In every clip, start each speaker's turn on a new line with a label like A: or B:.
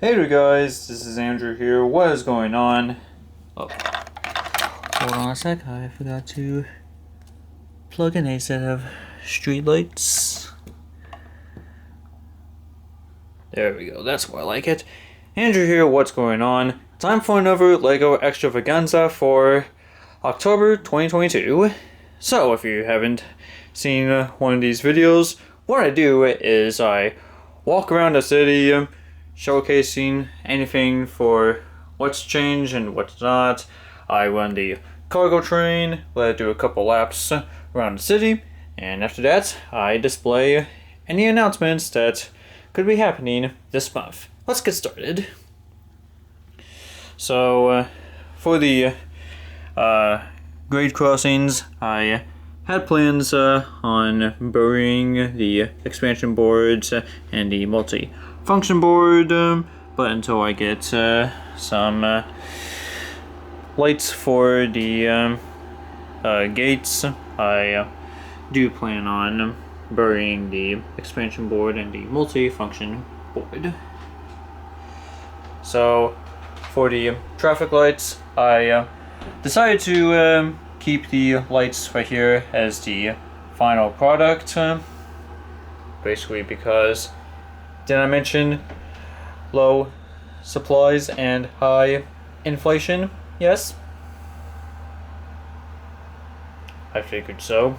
A: Hey there guys, this is Andrew here. What is going on? Oh, hold on a sec, I forgot to plug in a set of street lights. There we go, that's why I like it. Andrew here, what's going on? Time for another LEGO Extravaganza for October 2022. So, if you haven't seen one of these videos, what I do is I walk around the city, showcasing anything for what's changed and what's not. I run the cargo train, let it do a couple laps around the city, and after that, I display any announcements that could be happening this month. Let's get started. So, for the grade crossings, I had plans on burying the expansion boards and the multi-function board, but until I get some lights for the gates, I do plan on burying the expansion board and the multi-function board. So, for the traffic lights, I decided to keep the lights right here as the final product, basically because, did I mention low supplies and high inflation? Yes, I figured so.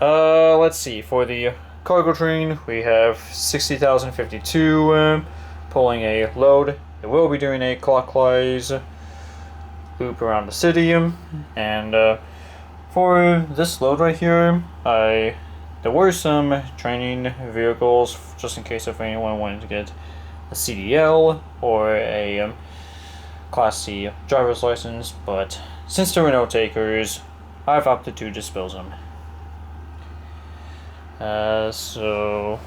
A: Let's see, for the cargo train we have 60,052 pulling a load. It will be doing a clockwise loop around the city, and for this load right here, there were some training vehicles just in case if anyone wanted to get a CDL or a Class C driver's license, but since there were no takers, I've opted to dispose them. So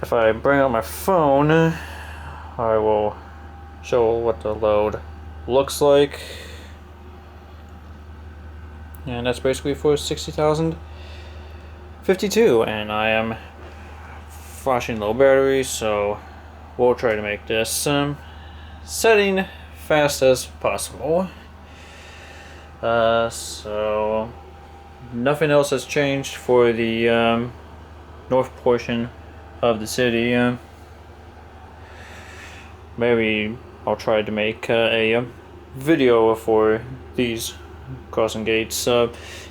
A: if I bring out my phone, I will show what the load looks like. And that's basically for 60,052, and I am flashing low battery, so we'll try to make this setting fast as possible. So nothing else has changed for the north portion of the city. Maybe I'll try to make a video for these crossing gates.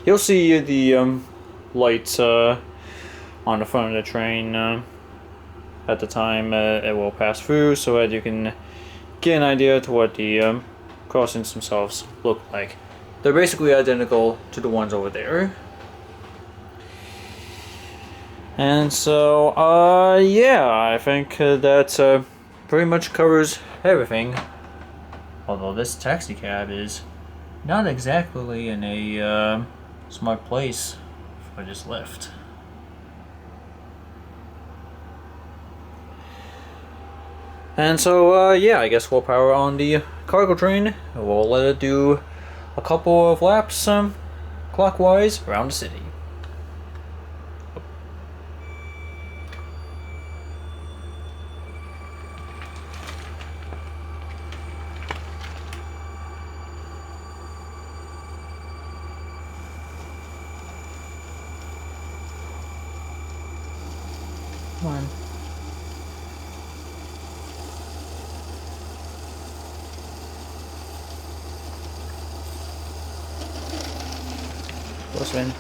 A: You'll see the lights on the front of the train at the time it will pass through, so that you can get an idea to what the crossings themselves look like. They're basically identical to the ones over there. And so, yeah, I think that pretty much covers everything. Although this taxi cab is not exactly in a smart place for this lift. And so, yeah, I guess we'll power on the cargo train. We'll let it do a couple of laps clockwise around the city. Come on. Close in.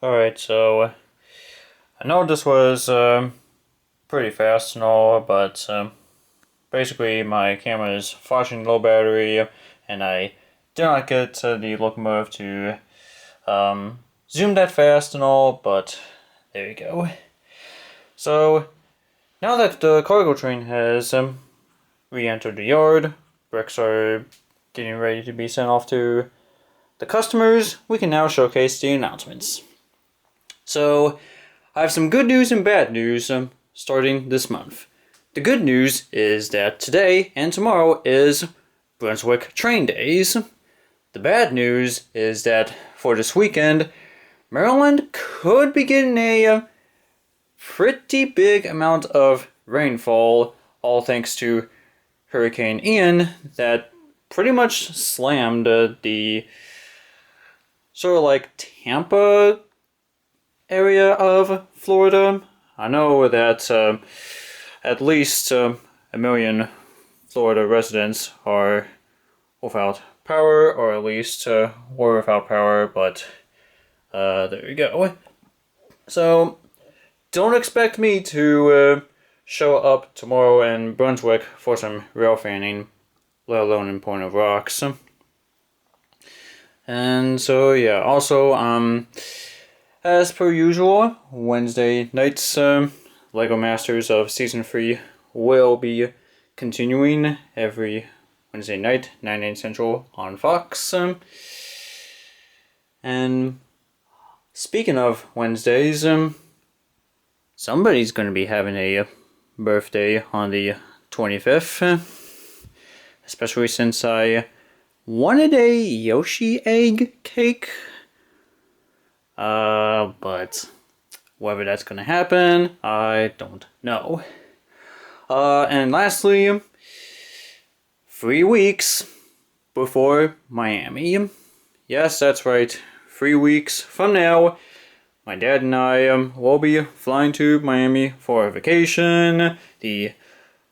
A: Alright, so I know this was pretty fast and all, but basically my camera is flashing low battery, and I did not get the locomotive to zoom that fast and all, but there you go. So now that the cargo train has re-entered the yard, bricks are getting ready to be sent off to the customers, we can now showcase the announcements. So I have some good news and bad news starting this month. The good news is that today and tomorrow is Brunswick train days. The bad news is that for this weekend, Maryland could be getting a pretty big amount of rainfall, all thanks to Hurricane Ian that pretty much slammed the sort of like Tampa area of Florida. I know that at least a million Florida residents are without power, or at least were without power, but there you go. So don't expect me to show up tomorrow in Brunswick for some rail fanning, let alone in Point of Rocks. And so yeah, also as per usual, Wednesday nights LEGO Masters of Season 3 will be continuing every Wednesday night, 9 Central on Fox. And speaking of Wednesdays, somebody's going to be having a birthday on the 25th, especially since I wanted a Yoshi egg cake. But whether that's going to happen, I don't know. And lastly, 3 weeks before Miami. Yes, that's right. 3 weeks from now, my dad and I will be flying to Miami for a vacation. The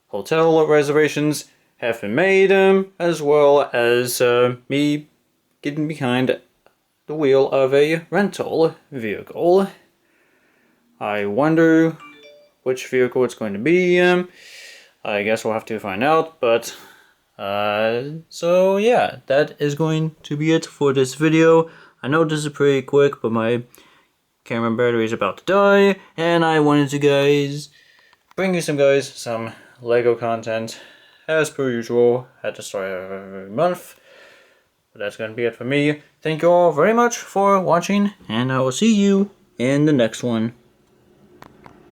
A: hotel reservations have been made, as well as me getting behind the wheel of a rental vehicle. I wonder which vehicle it's going to be. I guess we'll have to find out, but so yeah, that is going to be it for this video. I know this is pretty quick, but my camera battery is about to die, and I wanted to bring you some LEGO content as per usual at the start of every month. But that's going to be it for me. Thank you all very much for watching, and I will see you in the next one.